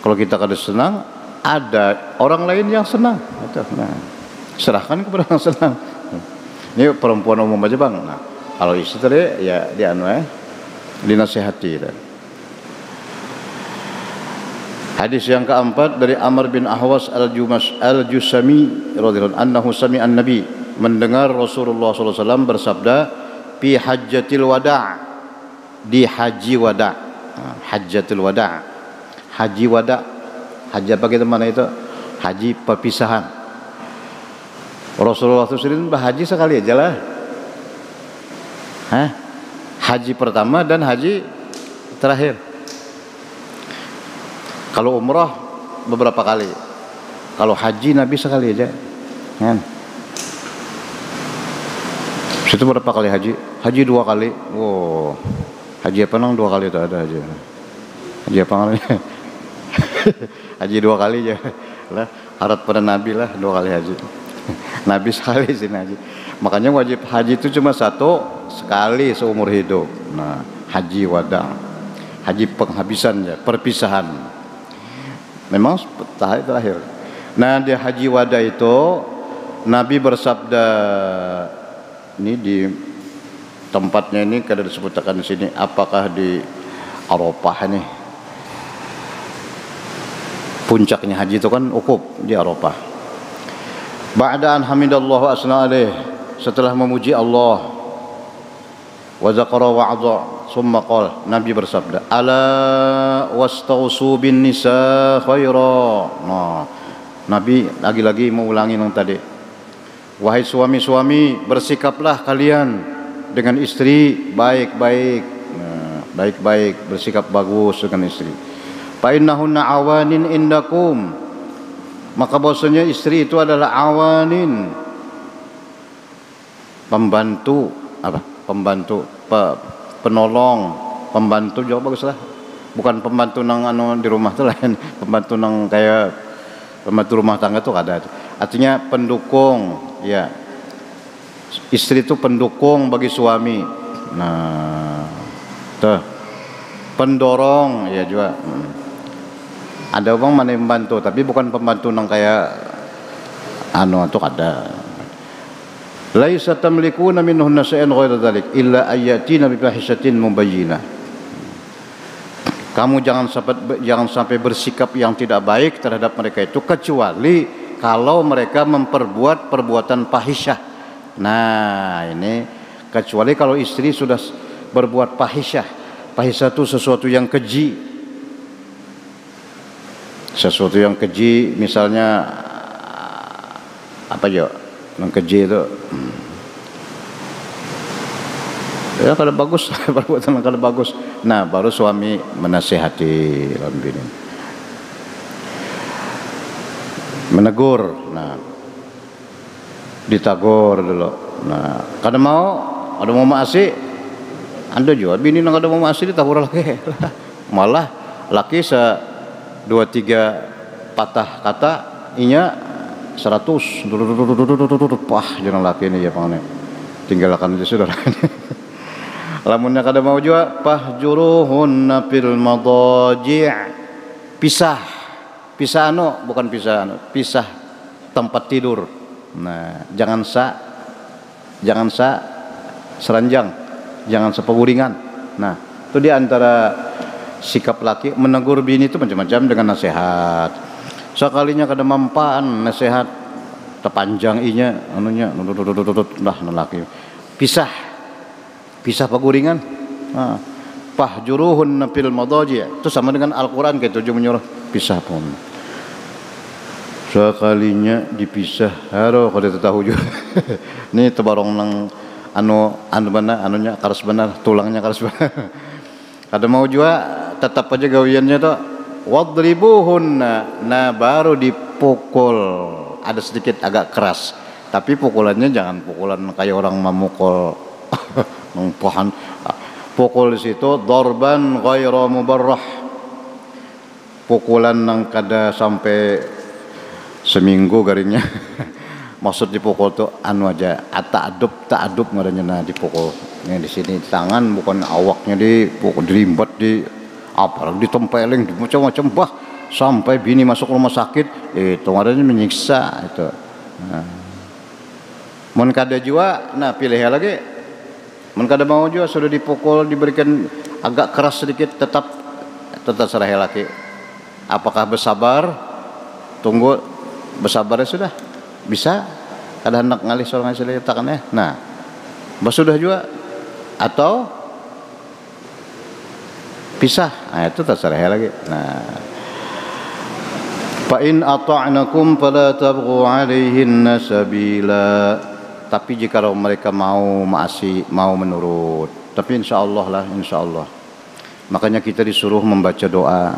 Kalau kita kada senang, ada orang lain yang senang. Nah, serahkan kepada yang senang. Ini perempuan umum aja bang. Nah, kalau istri ya dinasihati. Hadis yang keempat dari Amr bin Ahwas al-Jusami radhiyallahu anhu sami'a an-nabi, mendengar Rasulullah sallallahu alaihi wasallam bersabda fi hajjatil wada', di haji wada'. Hajjatul wada'. Haji wada'. Haji apa kita mana itu? Haji perpisahan. Rasulullah SAW berhaji sekali aja lah. Haji pertama dan haji terakhir. Kalau umrah beberapa kali. Kalau haji Nabi sekali aja. Kan? Situ berapa kali haji? Haji 2 kali. Wow. Haji apa nang 2 kali itu ada haji. Haji apa namanya? Haji 2 kali aja. Lah, harap pada Nabi lah 2 kali haji. Nabi sekali sini haji. Makanya wajib haji itu cuma sekali seumur hidup. Nah, haji wada, haji penghabisan ya, perpisahan. Memang terakhir. Nah, di haji wada itu Nabi bersabda, ini di tempatnya ini kada disebutkan di sini, apakah di Arafah ini? Puncaknya haji itu kan ukuf di Arafah. Ba'da an hamidallah wa asna alaih, setelah memuji Allah wa zaqara wa'adha, summa qala, Nabi bersabda, ala wastausu bin nisa khaira. Nah, Nabi lagi-lagi mengulangi yang tadi, wahai suami-suami, bersikaplah kalian dengan istri baik-baik. Nah, baik-baik, bersikap bagus dengan istri. Fa innahunna awanin indakum, maka bahwasanya istri itu adalah awanin, pembantu, penolong, pembantu juga bagus lah. Bukan pembantu nang di rumah tuh lain, pembantu nang kayak pembantu rumah tangga tuh ada. Artinya pendukung, ya. Istri itu pendukung bagi suami. Nah, tuh pendorong ya juga. Ada orang mana yang membantu, tapi bukan pembantu nang kayak itu ada. Laisa tamlikuna minhunna syai'an ghaira dzalik illa ayatina bi fahishatin mubayyinah. Kamu jangan sampai bersikap yang tidak baik terhadap mereka itu, kecuali kalau mereka memperbuat perbuatan fahisyah. Nah, ini kecuali kalau istri sudah berbuat fahisyah. Fahisyah itu sesuatu yang keji. Sesuatu yang keji, misalnya apa ya, yang keji itu ya kalau bagus, perbuatan kalau bagus, nah baru suami menasihati bini, menegur, nah ditagur dulu, nah kada mau maasi, anda juga bini nang kada mau maasi ditagur lagi, malah laki 2-3 patah kata inya 100 pah jangan laki ini ya pangannya, tinggalkan aja saudara. Lamunnya kada mau juga fahjuruhunna fil madaji'. Pisah bukan pisah tempat tidur. Nah, jangan seranjang, jangan sepeguringan. Nah, itu di antara sikap laki menegur bini itu macam-macam dengan nasihat. Sekalinya kada mampaan nasihat tepanjang inya anunya dah laki. Pisah peguringan. Nah, fahjuruhunna fil madaji'. Itu sama dengan Al-Qur'an kayak tujuh menyuruh pisah pun. Sekalinya dipisah haro kada tahu juga. Ini tebarong nang anunya karas benar, tulangnya karas benar. Kada mau juga tetap aja gawiannya tuh wadribuhunna. Nah, baru dipukul. Ada sedikit agak keras. Tapi pukulannya jangan pukulan kayak orang memukul pohon. Pukul di situ darban ghairu mubarrah. Pukulan nang kada sampai seminggu garingnya. Maksud dipukul tuh anu aja, ta'adub ngadanya nah dipukul. Ini di sini tangan bukan awaknya dipukul, dirimbat di apalagi ditempeleng macam-macam bah sampai bini masuk rumah sakit. Itu ngadanya menyiksa itu. Nah. Mun kada jua, nah pilih lagi. Mun kada mau jua sudah dipukul diberikan agak keras sedikit tetap serah laki. Apakah bersabar? Tunggu bersabar ya sudah. Bisa kada hendak ngalih soal ngasih letakkan ya. Nah, sudah juga atau pisah. Nah, itu terserah lagi. Nah, fa in ata'nakum fala tabghu 'alaihinna sabila. Tapi jika mereka mau menurut. Tapi insyaallah lah, insyaallah. Makanya kita disuruh membaca doa.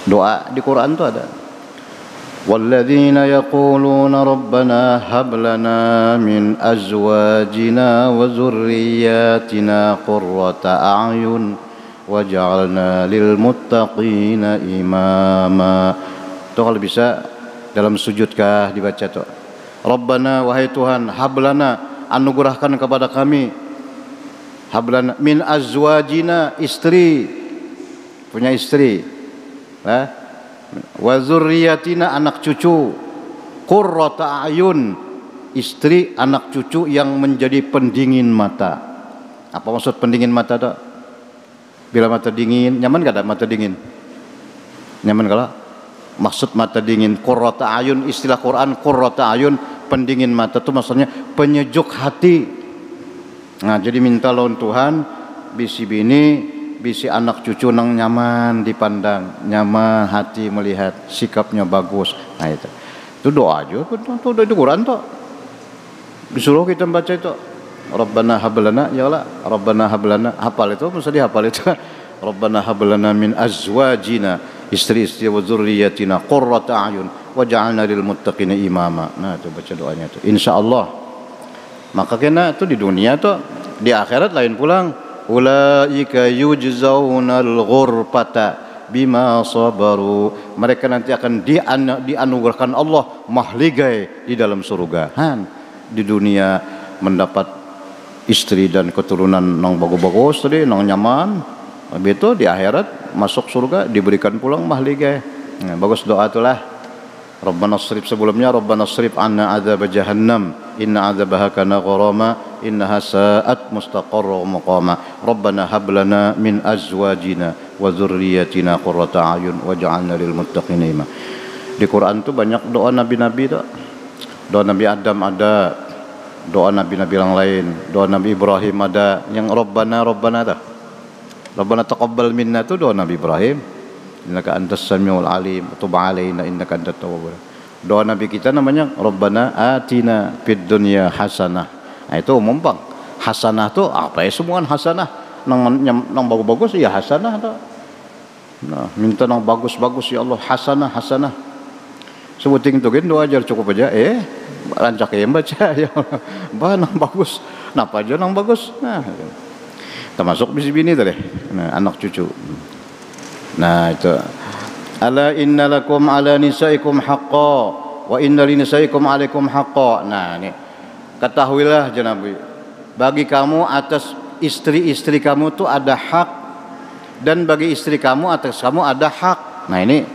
Doa di Quran itu ada. والذين يقولون ربنا هب لنا من أزواجنا وذرياتنا قرة أعين وجعلنا للمتقين إماما. Itu kalau bisa dalam sujudkah dibaca tuh. Rabbana wahai Tuhan hablana anugerahkan kepada kami hablana min azwajina istri punya istri wa dzurriyyatina anak cucu qurrata ayun istri anak cucu yang menjadi pendingin mata. Apa maksud pendingin mata tuh? Bila mata dingin nyaman gak ada mata dingin? Nyaman kalau maksud mata dingin qurrata ayun istilah Quran qurrata ayun pendingin mata tuh maksudnya penyejuk hati. Nah, jadi minta lawan Tuhan bisi bini bisi anak cucu nang nyaman dipandang, nyaman hati melihat, sikapnya bagus. Nah itu doa aja, itu di Quran tuh. Disuruh kita baca itu. Rabbana hablana, ya Allah, Rabbana hablana, hafal itu, mesti dihafal itu. Rabbana hablana min azwajina, istri-istri wa dzurriyyatina qurrata a'yun waj'alna lil muttaqina imama. Nah, itu baca doanya itu. Insyaallah. Maka kena itu di dunia tuh, di akhirat lain pulang. Ulaika yujzaunal ghurfata bima sabaru. Mereka nanti akan dianugerahkan Allah mahligai di dalam surga. Di dunia mendapat istri dan keturunan nang bagus-bagus tadi, nang nyaman. Habis itu di akhirat masuk surga diberikan pulang mahligai. Nah, bagus doa itulah. Rabbana srif sebelumnya Rabbana srif anna adzab jahannam inna adzabaha kana gharama innaha sa'at mustaqarra wa muqama. Rabbana hab lana min azwajina wa dzurriyyatina qurrata a'yun waj'alna lil muttaqina imama. Di Quran tuh banyak doa nabi-nabi tuh. Doa Nabi Adam ada, doa nabi-nabi yang lain, doa Nabi Ibrahim ada, yang Rabbana tuh. Rabbana taqabbal minna tuh doa Nabi Ibrahim. Innaka antas samiul alim tub alaina innaka antat tawwabur. Doa nabi kita namanya Rabbana atina fid dunya hasanah. Nah itu umum bang. Hasanah tuh apa ya semua hasanah. Nang bagus-bagus ya hasanah tuh. Nah, minta nang bagus-bagus ya Allah hasanah. Sebuting tuh kan doa aja cukup aja rancak ya baca ya Allah. Bah nang bagus. Napa aja nang bagus. Nah, termasuk bini tadi. Nah, anak cucu. Nah itu ala inna lakum ala nisaikum haqqa wa inna li nisaikum alaikum haqqa. Nah ini ketahuilah Nabi, bagi kamu atas istri-istri kamu tuh ada hak, dan bagi istri kamu atas kamu ada hak. Nah ini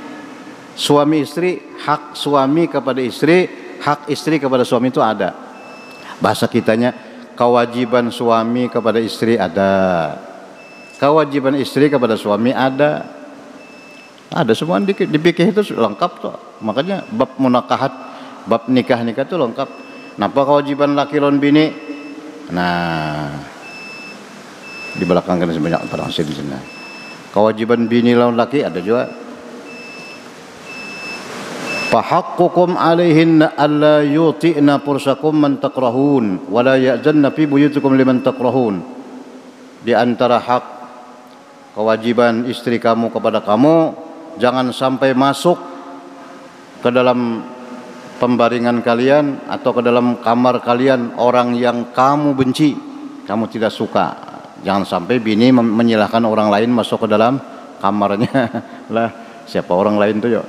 suami istri, hak suami kepada istri, hak istri kepada suami itu ada. Bahasa kitanya, kewajiban suami kepada istri ada, kewajiban istri kepada suami ada. Ada semua di fikih itu lengkap tuh. Makanya bab munakahat, bab nikah-nikah itu lengkap. Napa kewajiban laki lawan bini? Nah, di belakang kan sebanyak orang di sana. Kewajiban bini lawan laki ada juga. Fahaqqukum alaihinna alla yuti'na fursakum man takrahun wa la ya'zanna fi buyutikum liman takrahun. Di antara hak kewajiban istri kamu kepada kamu, jangan sampai masuk ke dalam pembaringan kalian atau ke dalam kamar kalian orang yang kamu benci, kamu tidak suka. Jangan sampai bini menyilahkan orang lain masuk ke dalam kamarnya. Lah, siapa orang lain tuh ya?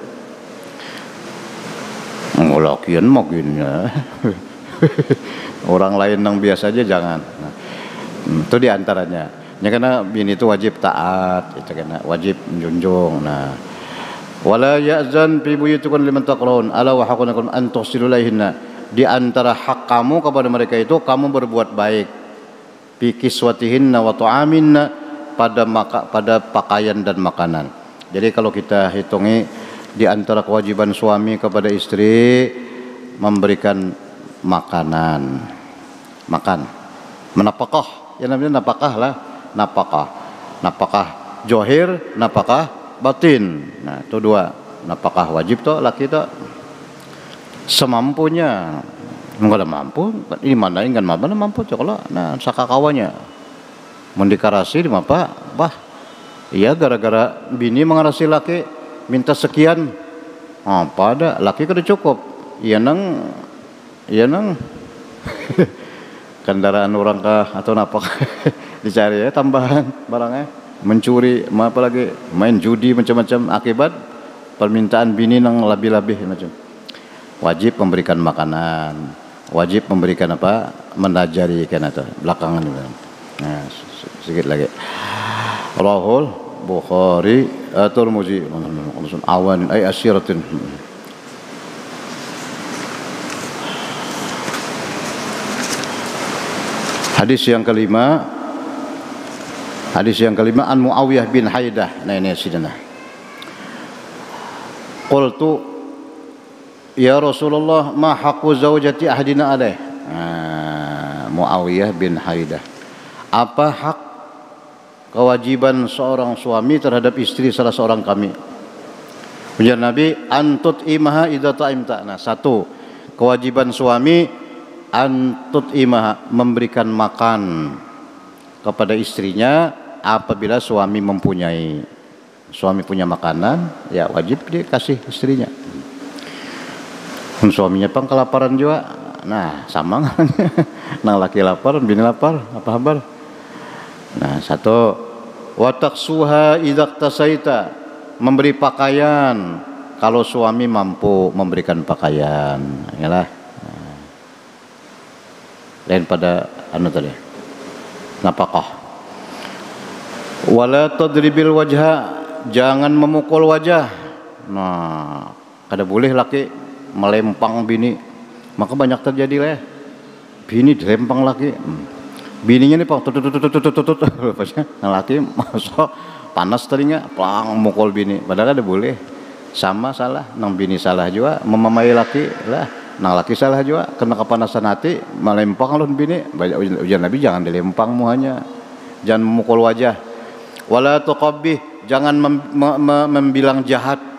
Ngelakian makinnya. Orang lain yang biasa aja jangan. Nah, itu diantaranya. Ya karena bini itu wajib taat, itu karena wajib menjunjung. Nah, wala ya'zan fi buyutikum liman taqraun ala wa haqqakum an tuhsinu ilaihinna. Di antara hak kamu kepada mereka itu kamu berbuat baik. Fi kiswatihinna wa ta'aminna, pada pakaian dan makanan. Jadi kalau kita hitungi di antara kewajiban suami kepada istri memberikan makanan, makan, menapakah, ya namanya napakah lah, napakah johir, napakah batin. Nah itu dua, napakah wajib toh laki toh semampunya. Enggak ada mampu, ini mana enggak mampu kalau nah sakakawanya mendikarasi di mapa bah iya gara-gara bini mengarasi laki minta sekian apa ada laki kada cukup iya nang kendaraan orang kah atau apa dicari ya tambahan barangnya, mencuri apa lagi main judi macam-macam, akibat permintaan bini nang lebih-lebih macam. Wajib memberikan makanan, wajib memberikan apa, menajari kan itu belakangan. Nah sedikit lagi. Rahul Bukhari Tirmidzi awan ay asyiratin. Hadis yang kelima an Muawiyah bin Haidah. Nah ini sidana. Qultu ya Rasulullah ma haqqu zaujati ahdina alaih. Muawiyah bin Haidah, apa hak kewajiban seorang suami terhadap istri salah seorang kami? Ujar Nabi, antut imaha idza ta'imta. Nah, satu, kewajiban suami antut imaha, memberikan makan kepada istrinya apabila suami mempunyai. Suami punya makanan, ya wajib dia kasih istrinya. Suaminya pang kelaparan juga, nah sama nang laki lapar, bini lapar, apa kabar? Nah satu, wataksuha idak tasaita, memberi pakaian kalau suami mampu memberikan pakaian, yalah. Nah, lain pada anu tadi, napakah. Wala tadribil wajha, jangan memukul wajah. Nah kada boleh laki melempang bini, maka banyak terjadi lah bini dilempang laki, bininya nih pang tutut nah laki masuk panas telinga plang mukul bini, padahal ada boleh. Sama salah nang bini salah juga memamai laki lah, nang laki salah juga kena kepanasan hati melempang lon bini. Banyak ujian Nabi, jangan dilempang muhanya, jangan memukul wajah. Wala tuqabbih, jangan membilang jahat.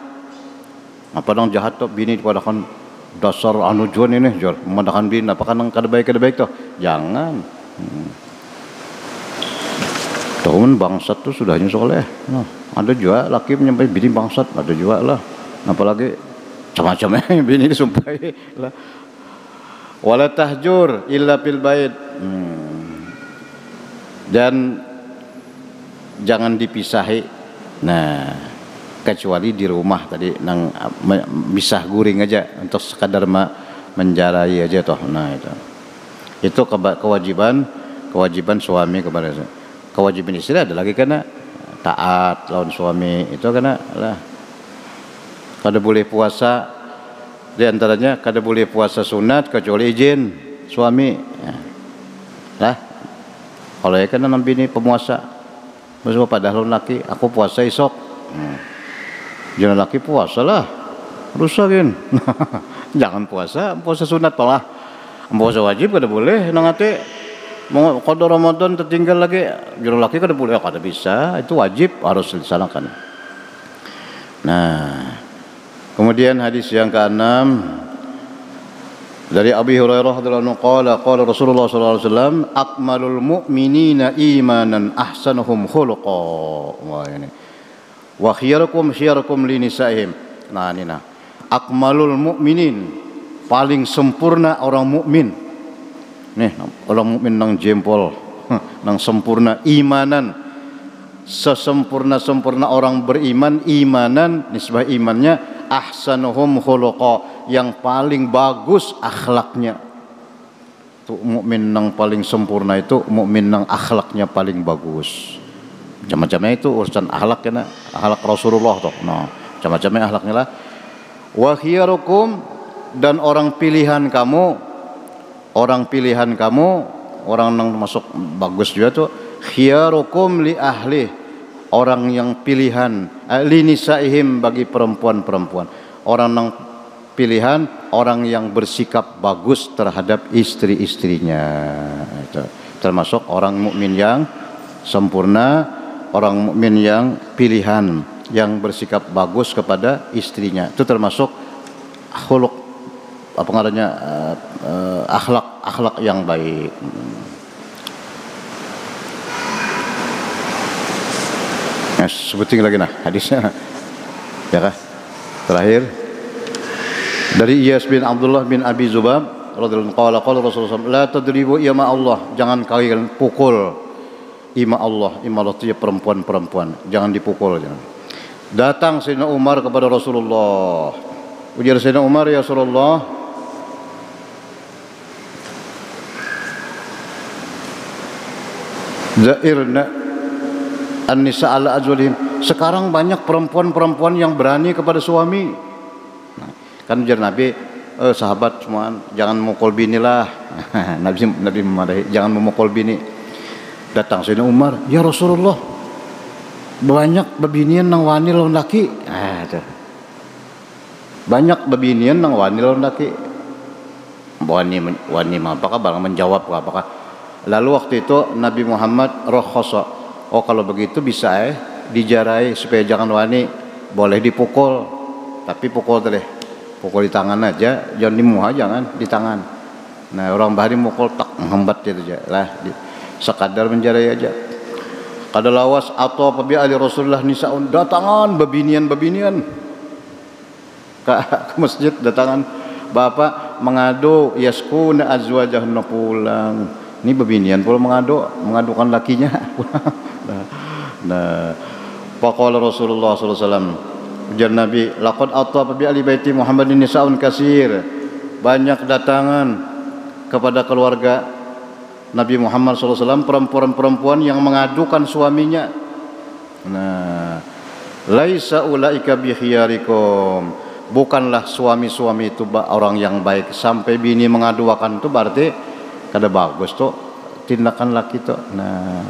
Apa dong jahat tuh bini pada kan dasar anu juan ini jual memandangkan bini apa kan kada baik tuh jangan. Tahun bangsat tuh sudahnya soleh. Nah, ada juga laki menyampai bini bangsat, ada juga lah. Apalagi macam-macamnya bini disumpahi lah. Wala tahjur illa fil bait. Dan jangan dipisahi. Nah kecuali di rumah tadi nang misah guring aja untuk sekadar menjarai aja toh. Nah itu kewajiban kewajiban suami kepada kewajiban istri ada lagi karena taat lawan suami itu karena lah kada boleh puasa di antaranya kada boleh puasa sunat kecuali izin suami ya. Lah kalau ya kan nampi ini pemuasa maksudnya padahal laki aku puasa esok jangan laki puasa lah rusakin jangan puasa sunat malah puasa wajib kada boleh nangate mau qada Ramadan tertinggal lagi jangan laki kada boleh kada bisa itu wajib harus dilaksanakan. Nah kemudian hadis yang ke-6 dari Abi Hurairah radhiyallahu anhu qala Rasulullah sallallahu alaihi wasallam akmalul mu'minina imanan ahsanuhum khuluqa. Wah ini. Wa khiyarakum li nisaihim. Nah ini nah. Akmalul mu'minin paling sempurna orang mukmin. Nih orang mukmin nang jempol, nang sempurna imanan. Sesempurna-sempurna orang beriman imanan nisbah imannya ahsanuhum khuluqa yang paling bagus akhlaknya. Tuh mukmin yang paling sempurna itu mukmin yang akhlaknya paling bagus. Macam-macamnya itu urusan akhlak ya, akhlak Rasulullah tuh. Nah, macam-macamnya akhlaknya lah. Wa khiyarukum dan orang pilihan kamu, orang yang masuk bagus juga tuh khiyarukum li ahli, orang yang pilihan li nisaihim bagi perempuan-perempuan. Orang yang pilihan orang yang bersikap bagus terhadap istri-istrinya itu termasuk orang mukmin yang sempurna, orang mukmin yang pilihan yang bersikap bagus kepada istrinya itu termasuk khuluq apa ngarannya akhlak yang baik. Nah, sebutin lagi nah hadisnya ya kah? Terakhir dari Iyas bin Abdullah bin Abi Zubab radhiyallahu anhu qala Rasulullah la tadribu ima Allah, jangan kalian pukul ima Allah itu ya perempuan-perempuan, jangan dipukul jangan. Datang Sayyidina Umar kepada Rasulullah. Ujar Sayyidina Umar, ya Rasulullah, zairna an-nisa ala azwajihim. Sekarang banyak perempuan-perempuan yang berani kepada suami. Kan ujar Nabi, sahabat semua jangan memukul bini lah. Nabi memarahi, jangan memukul bini. Datang Sayyidina Umar, ya Rasulullah, banyak bebinian nang wani lawan laki. Banyak bebinian nang wani lawan laki. Wani apakah barang menjawab apakah. Lalu waktu itu Nabi Muhammad rokhasa, oh kalau begitu bisa dijarai supaya jangan wani, boleh dipukul, tapi pukul deh. Pukul di tangan aja, jangan di muka, jangan di tangan. Nah orang bahari mukul tak menghambat gitu aja lah, sekadar menjarai aja. Kada lawas atau apabila ali Rasulullah nisaun datangan bebinian ke masjid, datangan bapak mengadu yaskuna azwajahna pulang. Ini bebinian pula mengadukan lakinya pulang. Nah faqala Rasulullah sallallahu alaihi wasallam, ujar Nabi, laqad ataba bi ali baiti Muhammadin nisaun kasir. Banyak datangan kepada keluarga Nabi Muhammad SAW perempuan-perempuan yang mengadukan suaminya. Nah, laisa ulaika bi khiyarikum. Bukanlah suami-suami itu orang yang baik sampai bini mengadukan itu berarti kada bagus tuh tindakan laki tuh. Nah,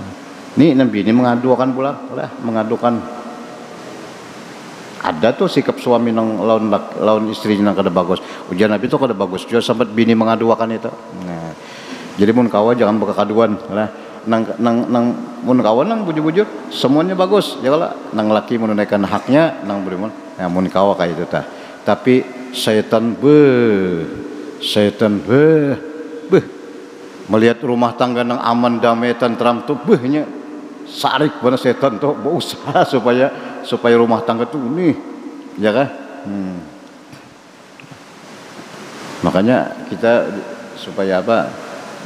ini bini mengadukan pula lah, mengadukan. Ada tuh sikap suami nang lawan istrinya nang kada bagus. Ujian Nabi itu kada bagus juga sampai bini mengadukan itu. Nah, jadi mun kawan jangan berkekaduan lah. Nang mun kawan nang bujur-bujur semuanya bagus. Ya kalau nang laki menunaikan haknya nang beriman. Ya mun kawan kayak itu tah. Tapi setan melihat rumah tangga nang aman damai tentram tuh behnya sarik mana setan tuh berusaha supaya rumah tangga tuh nih ya kan. Makanya kita supaya apa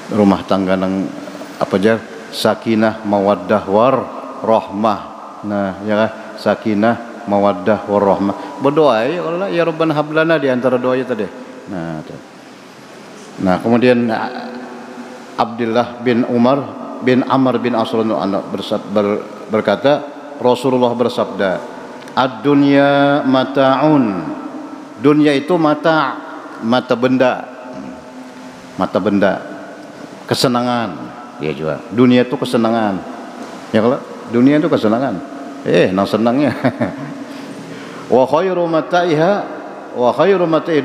rumah tangga nang apa aja sakinah mawaddah warahmah. Nah ya kan sakinah mawaddah warahmah. Berdoa ya Allah ya Rabbana hablana di antara doa itu tadi. Nah kemudian Abdullah bin Umar bin Amr bin As berkata, Rasulullah bersabda, ad-dunya mata'un. Dunia itu mata benda, kesenangan. Ya juga. Dunia itu kesenangan. Ya kalau dunia itu kesenangan. Nang senangnya. Wa khairu mata'i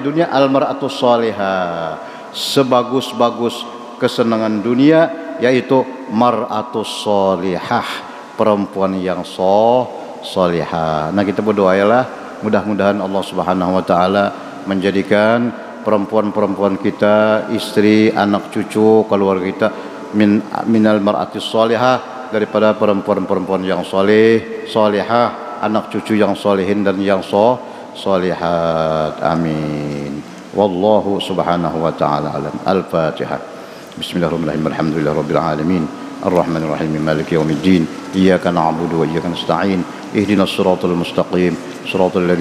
dunya al-mar'atus salihah. Sebagus-bagus kesenangan dunia yaitu mar'atus salihah, perempuan yang salihah. Nah, kita berdoalah mudah-mudahan Allah Subhanahu wa taala menjadikan perempuan-perempuan kita, istri, anak cucu, keluarga kita minal mar'atis salihah, daripada perempuan-perempuan yang salihah, anak cucu yang salihin dan yang salihat. Amin. Wallahu subhanahu wa ta'ala alam. Al-Fatihah. Bismillahirrahmanirrahim. Alhamdulillahirabbil alamin. Arrahmanir rahim. Maliki yaumiddin. Iyyaka na'budu wa iyyaka nasta'in. Ihdinas siratal mustaqim. Siratal ladzina